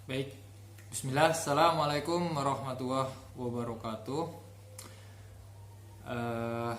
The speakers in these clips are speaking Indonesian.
Baik, Bismillah, Assalamualaikum warahmatullahi wabarakatuh. Eh,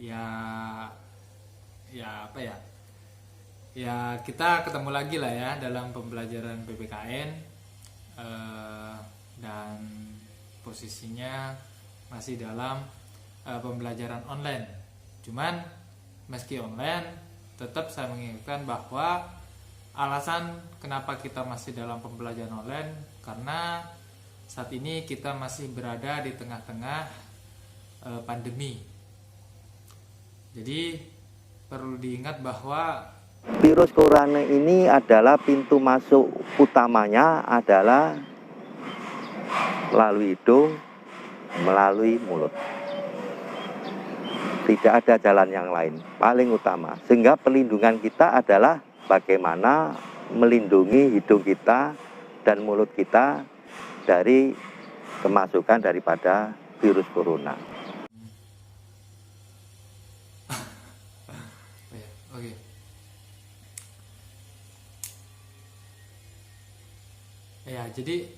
ya, ya apa ya? Ya kita ketemu lagi lah ya dalam pembelajaran PPKN dan posisinya masih dalam pembelajaran online. Cuman meski online, tetap saya mengingatkan bahwa alasan kenapa kita masih dalam pembelajaran online karena saat ini kita masih berada di tengah-tengah pandemi. Jadi perlu diingat bahwa virus corona ini adalah pintu masuk utamanya adalah melalui hidung, melalui mulut. Tidak ada jalan yang lain, paling utama. Sehingga perlindungan kita adalah bagaimana melindungi hidung kita dan mulut kita dari kemasukan daripada virus corona. Oke. Ya, jadi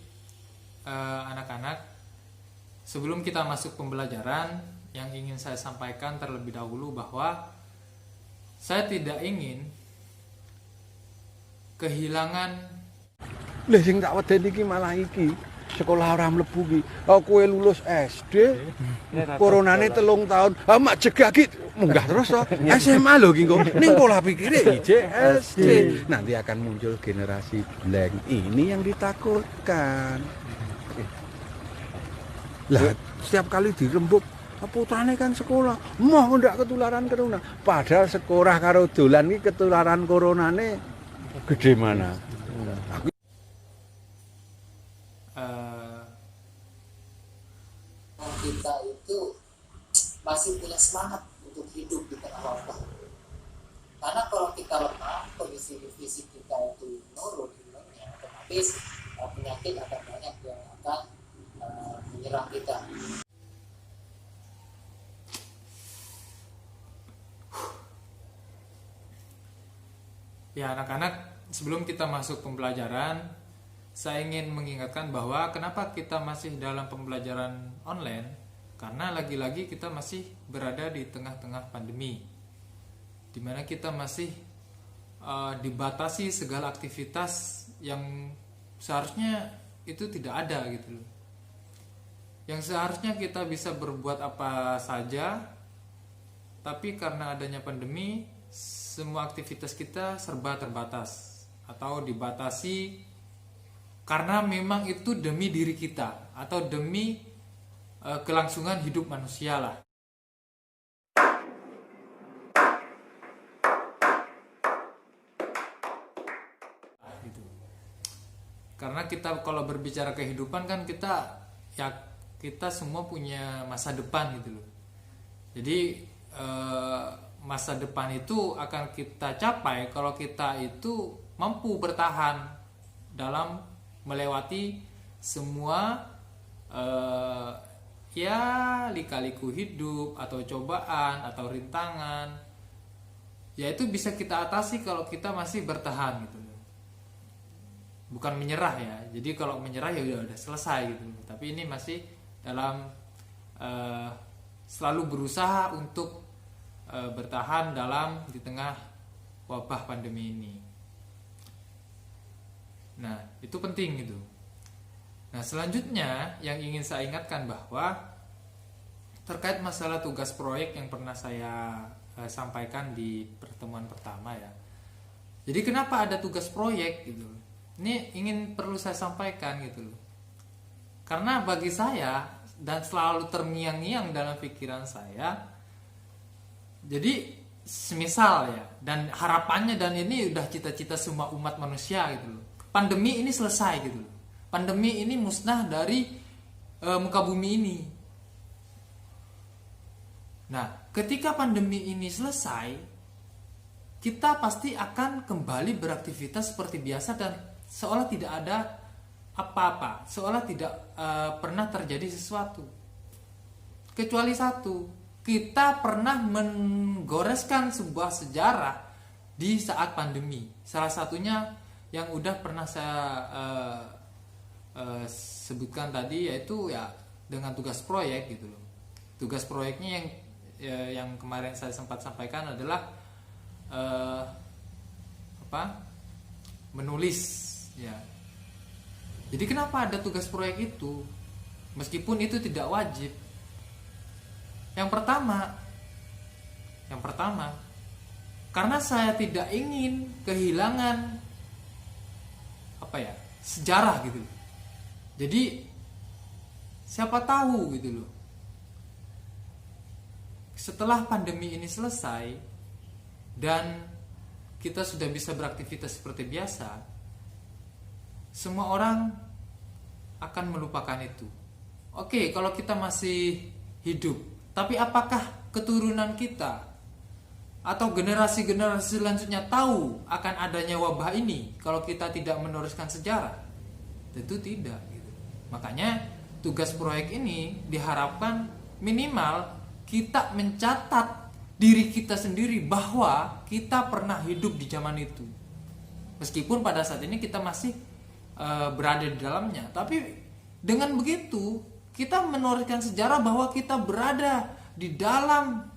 anak-anak, sebelum kita masuk pembelajaran, yang ingin saya sampaikan terlebih dahulu bahwa saya tidak ingin kehilangan. Lah sing tak wedeni iki malah iki sekolah ora mlebu ki. Kowe lulus SD, coronane 3 tahun. Mak cegah ki munggah terus to. SMA lho ki kok. Ning pola pikire ijek SD. Nanti akan muncul generasi blank. Ini yang ditakutkan. Lah setiap kali dirembuk putrane kan sekolah, mau ndak ketularan corona. Padahal sekolah karo dolan iki ketularan coronane gede mana? Kita itu masih punya semangat untuk hidup di tengah wabah. Karena kalau kita lemah, kondisi fisik kita itu menurun, otomatis penyakit akan banyak yang akan menyerang kita. Ya, anak-anak, sebelum kita masuk pembelajaran, saya ingin mengingatkan bahwa kenapa kita masih dalam pembelajaran online, karena lagi-lagi kita masih berada di tengah-tengah pandemi, di mana kita masih dibatasi segala aktivitas yang seharusnya itu tidak ada gitu loh. Yang seharusnya kita bisa berbuat apa saja, tapi karena adanya pandemi, semua aktivitas kita serba terbatas atau dibatasi karena memang itu demi diri kita atau demi kelangsungan hidup manusia lah. Gitu. Karena kita kalau berbicara kehidupan kan kita semua punya masa depan gitu loh. Jadi masa depan itu akan kita capai kalau kita itu mampu bertahan dalam melewati semua ya lika-liku hidup atau cobaan atau rintangan. Ya itu bisa kita atasi kalau kita masih bertahan gitu. Bukan menyerah ya. Jadi kalau menyerah ya udah selesai gitu. Tapi ini masih dalam selalu berusaha untuk bertahan di tengah wabah pandemi ini. Nah, itu penting gitu. Nah, selanjutnya yang ingin saya ingatkan bahwa terkait masalah tugas proyek yang pernah saya sampaikan di pertemuan pertama ya. Jadi kenapa ada tugas proyek gitu? Ini perlu saya sampaikan gitu loh. Karena bagi saya dan selalu terngiang-ngiang dalam pikiran saya, jadi semisal ya, dan harapannya dan ini udah cita-cita semua umat manusia gitu loh. Pandemi ini selesai gitu loh. Pandemi ini musnah dari muka bumi ini. Nah, ketika pandemi ini selesai, kita pasti akan kembali beraktivitas seperti biasa dan seolah tidak ada apa-apa, seolah tidak pernah terjadi sesuatu. Kecuali satu, kita pernah menggoreskan sebuah sejarah di saat pandemi. Salah satunya yang udah pernah saya sebutkan tadi, yaitu ya dengan tugas proyek gitu loh. Tugas proyeknya yang kemarin saya sempat sampaikan adalah menulis ya. Jadi kenapa ada tugas proyek itu meskipun itu tidak wajib? Yang pertama karena saya tidak ingin kehilangan sejarah gitu loh. Jadi siapa tahu gitu loh, setelah pandemi ini selesai dan kita sudah bisa beraktivitas seperti biasa, semua orang akan melupakan itu. Oke, kalau kita masih hidup, tapi apakah keturunan kita atau generasi-generasi selanjutnya tahu akan adanya wabah ini kalau kita tidak meneruskan sejarah? Tentu tidak gitu. Makanya tugas proyek ini diharapkan minimal kita mencatat diri kita sendiri bahwa kita pernah hidup di zaman itu. Meskipun pada saat ini kita masih berada di dalamnya, tapi dengan begitu kita menorehkan sejarah bahwa kita berada di dalam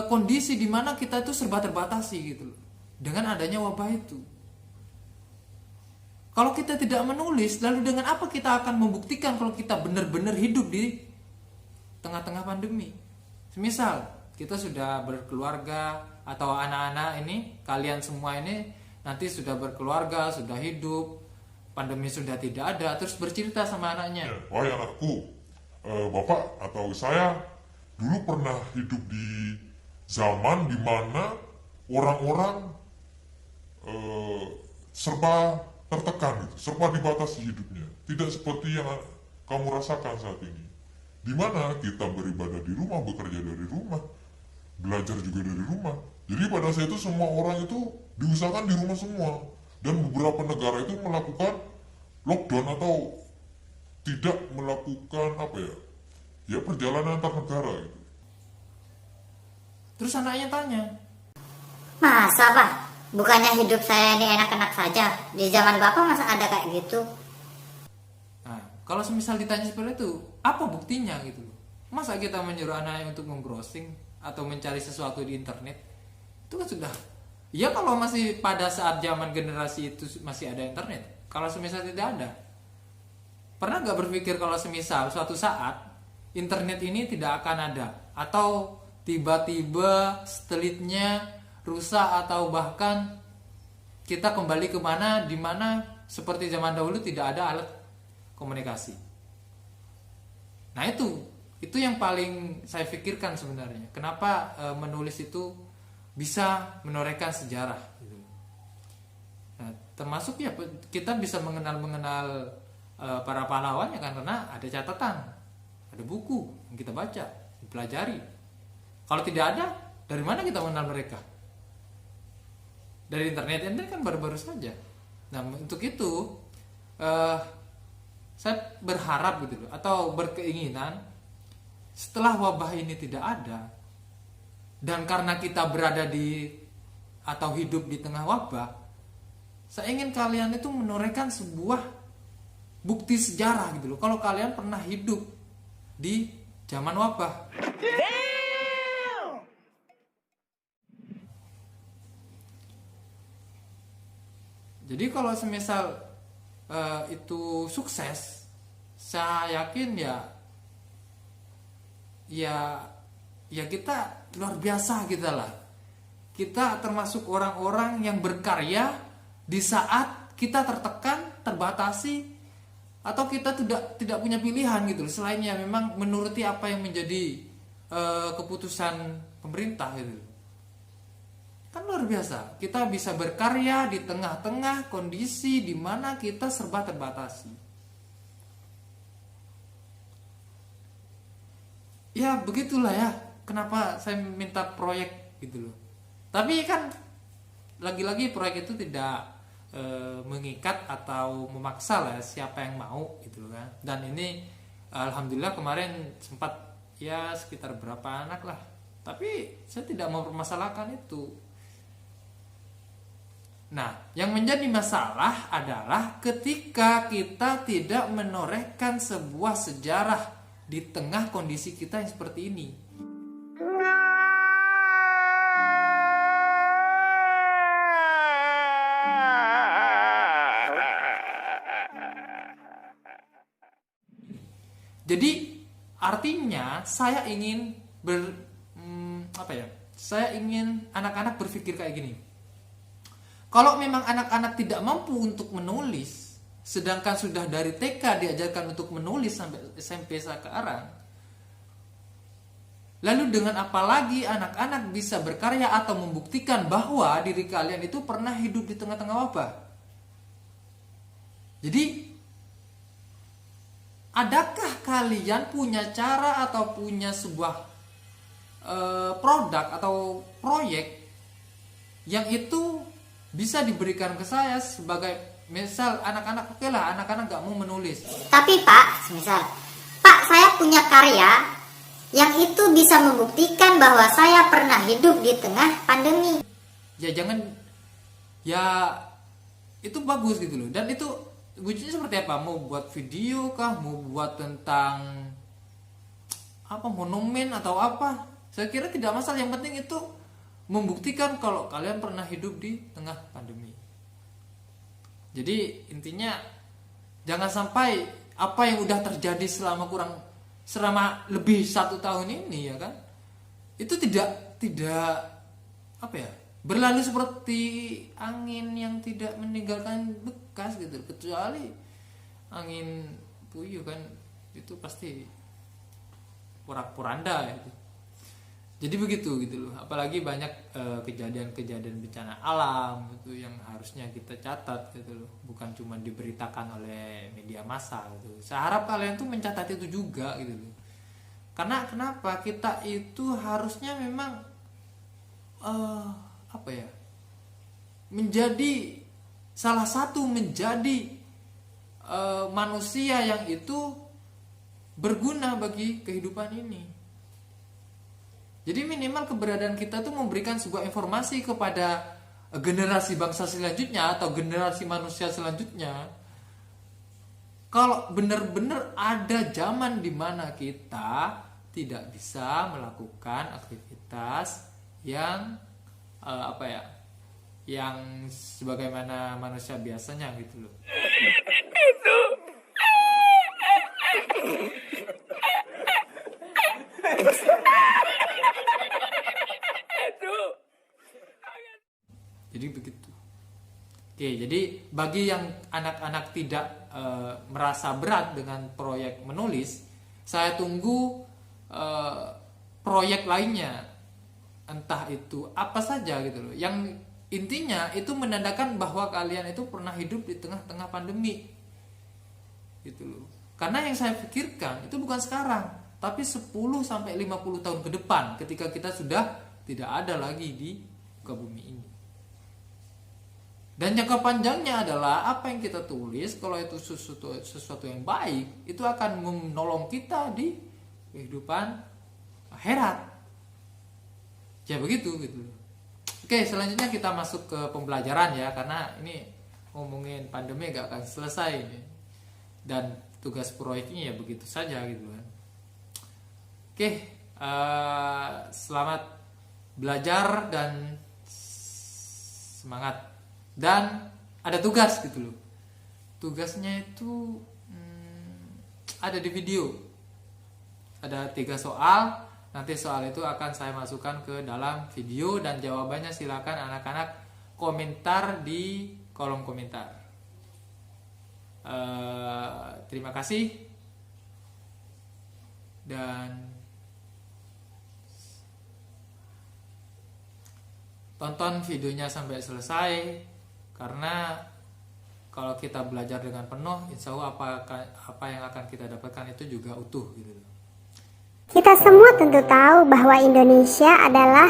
kondisi di mana kita itu serba terbatasi gitu loh, dengan adanya wabah itu. Kalau kita tidak menulis, lalu dengan apa kita akan membuktikan kalau kita benar-benar hidup di tengah-tengah pandemi? Semisal kita sudah berkeluarga, atau anak-anak ini, kalian semua ini nanti sudah berkeluarga, sudah hidup, pandemi sudah tidak ada, terus bercerita sama anaknya. Ya, wahai anakku, bapak atau saya dulu pernah hidup di zaman dimana orang-orang serba tertekan, gitu, serba dibatasi hidupnya. Tidak seperti yang kamu rasakan saat ini, dimana kita beribadah di rumah, bekerja dari rumah, belajar juga dari rumah. Jadi pada saat itu semua orang itu diusahakan di rumah semua, dan beberapa negara itu melakukan lockdown atau tidak melakukan perjalanan antar negara gitu. Terus anaknya tanya, masa Pak? Bukannya hidup saya ini enak-enak saja? Di zaman Bapak masa ada kayak gitu? nah kalau semisal ditanya seperti itu, apa buktinya gitu loh? Masa kita menyuruh anaknya untuk membrowsing atau mencari sesuatu di internet? Itu kan sudah, ya kalau masih pada saat zaman generasi itu masih ada internet. Kalau semisal tidak ada, pernah gak berpikir kalau semisal suatu saat internet ini tidak akan ada, atau tiba-tiba satelitnya rusak, atau bahkan kita kembali ke mana, di mana seperti zaman dahulu tidak ada alat komunikasi. Nah itu yang paling saya pikirkan sebenarnya. Kenapa menulis itu bisa menorehkan sejarah gitu. Nah, termasuk ya kita bisa mengenal para pahlawannya kan, karena ada catatan, ada buku yang kita baca, dipelajari. Kalau tidak ada, dari mana kita mengenal mereka? Dari internet kan baru-baru saja. Nah untuk itu saya berharap gitu loh, atau berkeinginan setelah wabah ini tidak ada, dan karena kita berada di atau hidup di tengah wabah, saya ingin kalian itu menorehkan sebuah bukti sejarah gitu loh, kalau kalian pernah hidup di zaman wabah. Jadi kalau semisal itu sukses, saya yakin ya kita luar biasa kita lah. Kita termasuk orang-orang yang berkarya di saat kita tertekan, terbatasi, atau kita tidak punya pilihan gitu selainnya memang menuruti apa yang menjadi keputusan pemerintah gitu. Kan luar biasa, kita bisa berkarya di tengah-tengah kondisi di mana kita serba terbatasi. Ya begitulah ya, kenapa saya minta proyek gitu loh. Tapi kan lagi-lagi proyek itu tidak mengikat atau memaksa lah siapa yang mau gitu loh kan. Dan ini alhamdulillah kemarin sempat ya sekitar berapa anak lah. Tapi saya tidak mau mempermasalahkan itu. Nah, yang menjadi masalah adalah ketika kita tidak menorehkan sebuah sejarah di tengah kondisi kita yang seperti ini. Jadi artinya saya ingin saya ingin anak-anak berpikir kayak gini. Kalau memang anak-anak tidak mampu untuk menulis, sedangkan sudah dari TK diajarkan untuk menulis sampai SMP sekarang, lalu dengan apa lagi anak-anak bisa berkarya atau membuktikan bahwa diri kalian itu pernah hidup di tengah-tengah wabah? Jadi adakah kalian punya cara atau punya sebuah produk atau proyek yang itu bisa diberikan ke saya sebagai misal anak-anak, oke lah anak-anak gak mau menulis. Tapi Pak, misal Pak saya punya karya yang itu bisa membuktikan bahwa saya pernah hidup di tengah pandemi. Ya jangan, ya itu bagus gitu loh. Dan itu wujudnya seperti apa? Mau buat video kah? Mau buat tentang apa, monumen atau apa? Saya kira tidak masalah. Yang penting itu membuktikan kalau kalian pernah hidup di tengah pandemi. Jadi intinya jangan sampai apa yang udah terjadi selama lebih 1 tahun ini, ya kan, itu tidak apa ya, berlalu seperti angin yang tidak meninggalkan bekas gitu. Kecuali angin puyuh kan, itu pasti porak-poranda ya. Jadi begitu gitu loh. Apalagi banyak kejadian-kejadian bencana alam gitu yang harusnya kita catat gitu loh. Bukan cuma diberitakan oleh media massa gitu. Saya harap kalian tuh mencatat itu juga gitu loh. Karena kenapa? Kita itu harusnya memang menjadi salah satu manusia yang itu berguna bagi kehidupan ini. Jadi minimal keberadaan kita tuh memberikan sebuah informasi kepada generasi bangsa selanjutnya atau generasi manusia selanjutnya. Kalau benar-benar ada zaman di mana kita tidak bisa melakukan aktivitas yang yang sebagaimana manusia biasanya gitu loh. Jadi begitu. Oke, jadi bagi yang anak-anak tidak merasa berat dengan proyek menulis, saya tunggu proyek lainnya, entah itu apa saja gitu loh. Yang intinya itu menandakan bahwa kalian itu pernah hidup di tengah-tengah pandemi, gitu loh. Karena yang saya pikirkan itu bukan sekarang, tapi 10-50 tahun ke depan, ketika kita sudah tidak ada lagi di muka bumi ini. Dan jangka panjangnya adalah apa yang kita tulis, kalau itu sesuatu yang baik, itu akan menolong kita di kehidupan akhirat. Ya begitu gitu. Oke, selanjutnya kita masuk ke pembelajaran ya, karena ini ngomongin pandemi gak akan selesai ini. Dan tugas proyeknya ya begitu saja gitu kan. Oke, selamat belajar dan semangat. Dan ada tugas gitu loh. Tugasnya itu ada di video. Ada 3 soal. Nanti soal itu akan saya masukkan ke dalam video, dan jawabannya silakan anak-anak komentar di kolom komentar. Terima kasih. Dan tonton videonya sampai selesai, karena kalau kita belajar dengan penuh, insya Allah apa yang akan kita dapatkan itu juga utuh gitu. Kita semua tentu tahu bahwa Indonesia adalah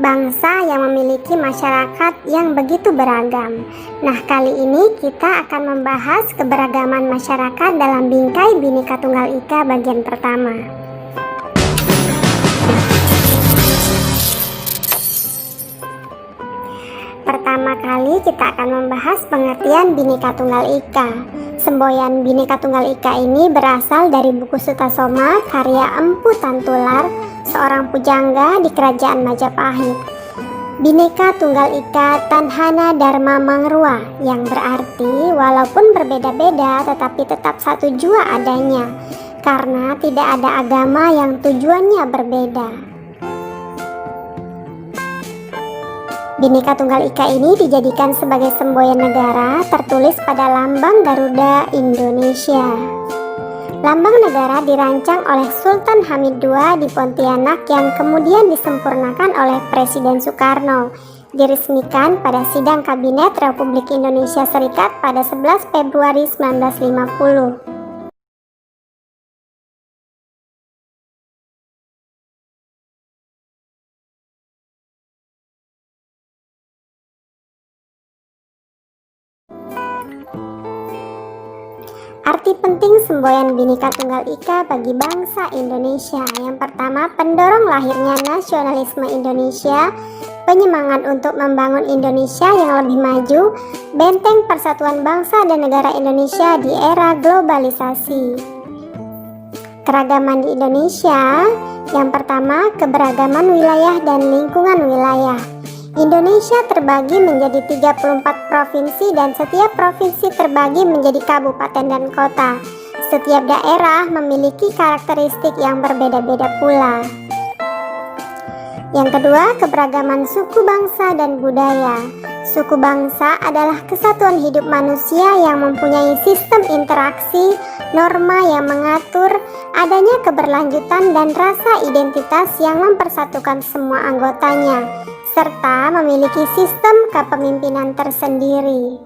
bangsa yang memiliki masyarakat yang begitu beragam. Nah, kali ini kita akan membahas keberagaman masyarakat dalam bingkai Bhinneka Tunggal Ika bagian pertama. Pertama kali kita akan membahas pengertian Bhinneka Tunggal Ika. Semboyan Bhinneka Tunggal Ika ini berasal dari buku Sutasoma karya Empu Tantular, seorang pujangga di kerajaan Majapahit. Bhinneka Tunggal Ika Tanhana Dharma Mangrua, yang berarti walaupun berbeda-beda tetapi tetap satu jua adanya, karena tidak ada agama yang tujuannya berbeda. Bhinneka Tunggal Ika ini dijadikan sebagai semboyan negara tertulis pada lambang Garuda Indonesia. Lambang negara dirancang oleh Sultan Hamid II di Pontianak yang kemudian disempurnakan oleh Presiden Soekarno. Diresmikan pada sidang Kabinet Republik Indonesia Serikat pada 11 Februari 1950. Arti penting semboyan Bhinneka Tunggal Ika bagi bangsa Indonesia. Yang pertama, pendorong lahirnya nasionalisme Indonesia, penyemangat untuk membangun Indonesia yang lebih maju, benteng persatuan bangsa dan negara Indonesia di era globalisasi. Keragaman di Indonesia. Yang pertama, keberagaman wilayah dan lingkungan wilayah. Indonesia terbagi menjadi 34 provinsi dan setiap provinsi terbagi menjadi kabupaten dan kota. Setiap daerah memiliki karakteristik yang berbeda-beda pula. Yang kedua, keberagaman suku bangsa dan budaya. Suku bangsa adalah kesatuan hidup manusia yang mempunyai sistem interaksi, norma yang mengatur adanya keberlanjutan dan rasa identitas yang mempersatukan semua anggotanya, serta memiliki sistem kepemimpinan tersendiri.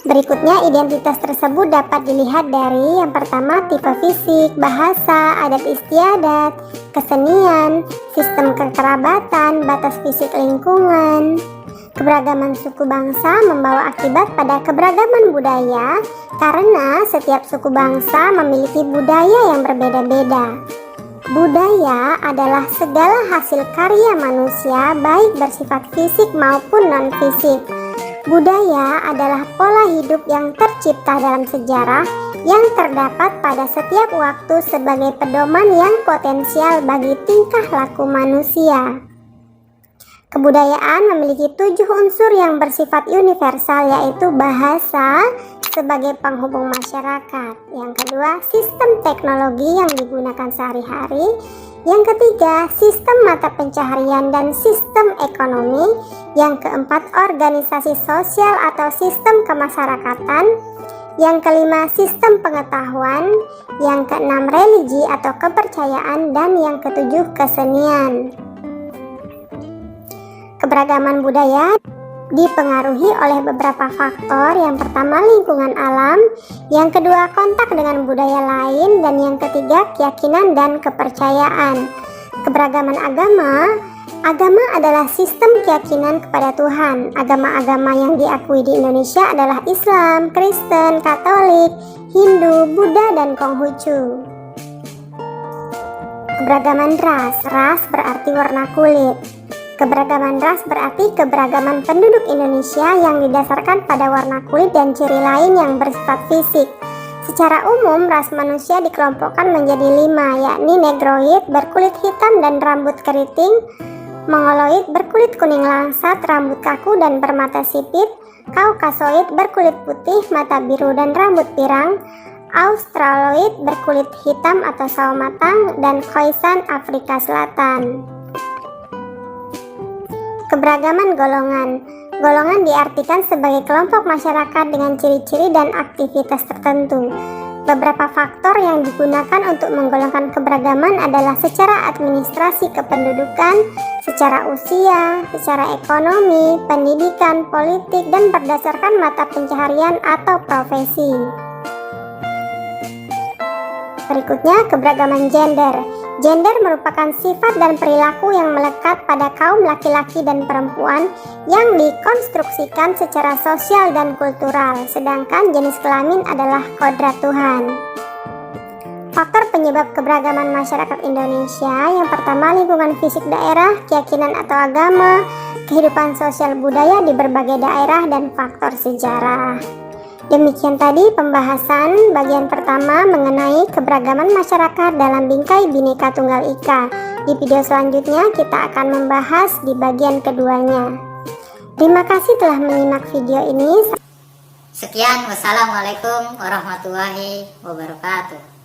Berikutnya, identitas tersebut dapat dilihat dari yang pertama, tipe fisik, bahasa, adat istiadat, kesenian, sistem kekerabatan, batas fisik lingkungan. Keberagaman suku bangsa membawa akibat pada keberagaman budaya karena setiap suku bangsa memiliki budaya yang berbeda-beda. Budaya adalah segala hasil karya manusia baik bersifat fisik maupun non-fisik. Budaya adalah pola hidup yang tercipta dalam sejarah yang terdapat pada setiap waktu sebagai pedoman yang potensial bagi tingkah laku manusia. Kebudayaan memiliki 7 unsur yang bersifat universal, yaitu bahasa sebagai penghubung masyarakat. Yang kedua, sistem teknologi yang digunakan sehari-hari. Yang ketiga, sistem mata pencaharian dan sistem ekonomi. Yang keempat, organisasi sosial atau sistem kemasyarakatan. Yang kelima, sistem pengetahuan. Yang keenam, religi atau kepercayaan. Dan yang ketujuh, kesenian. Keberagaman budaya dipengaruhi oleh beberapa faktor. Yang pertama, lingkungan alam. Yang kedua, kontak dengan budaya lain. Dan yang ketiga, keyakinan dan kepercayaan. Keberagaman agama. Agama adalah sistem keyakinan kepada Tuhan. Agama-agama yang diakui di Indonesia adalah Islam, Kristen, Katolik, Hindu, Buddha, dan Konghucu. Keberagaman ras. Ras berarti warna kulit. Keberagaman ras berarti keberagaman penduduk Indonesia yang didasarkan pada warna kulit dan ciri lain yang bersifat fisik. Secara umum, ras manusia dikelompokkan menjadi 5, yakni Negroid berkulit hitam dan rambut keriting, Mongoloid berkulit kuning langsat, rambut kaku dan bermata sipit, Kaukasoid berkulit putih, mata biru dan rambut pirang, Australoid berkulit hitam atau sawo matang, dan Khoisan Afrika Selatan. Keberagaman golongan. Golongan diartikan sebagai kelompok masyarakat dengan ciri-ciri dan aktivitas tertentu. Beberapa faktor yang digunakan untuk menggolongkan keberagaman adalah secara administrasi kependudukan, secara usia, secara ekonomi, pendidikan, politik, dan berdasarkan mata pencaharian atau profesi. Berikutnya, keberagaman gender. Gender merupakan sifat dan perilaku yang melekat pada kaum laki-laki dan perempuan yang dikonstruksikan secara sosial dan kultural, sedangkan jenis kelamin adalah kodrat Tuhan. Faktor penyebab keberagaman masyarakat Indonesia yang pertama lingkungan fisik daerah, keyakinan atau agama, kehidupan sosial budaya di berbagai daerah, dan faktor sejarah. Demikian tadi pembahasan bagian pertama mengenai keberagaman masyarakat dalam bingkai Bhinneka Tunggal Ika. Di video selanjutnya kita akan membahas di bagian keduanya. Terima kasih telah menyimak video ini. Sekian, wassalamualaikum warahmatullahi wabarakatuh.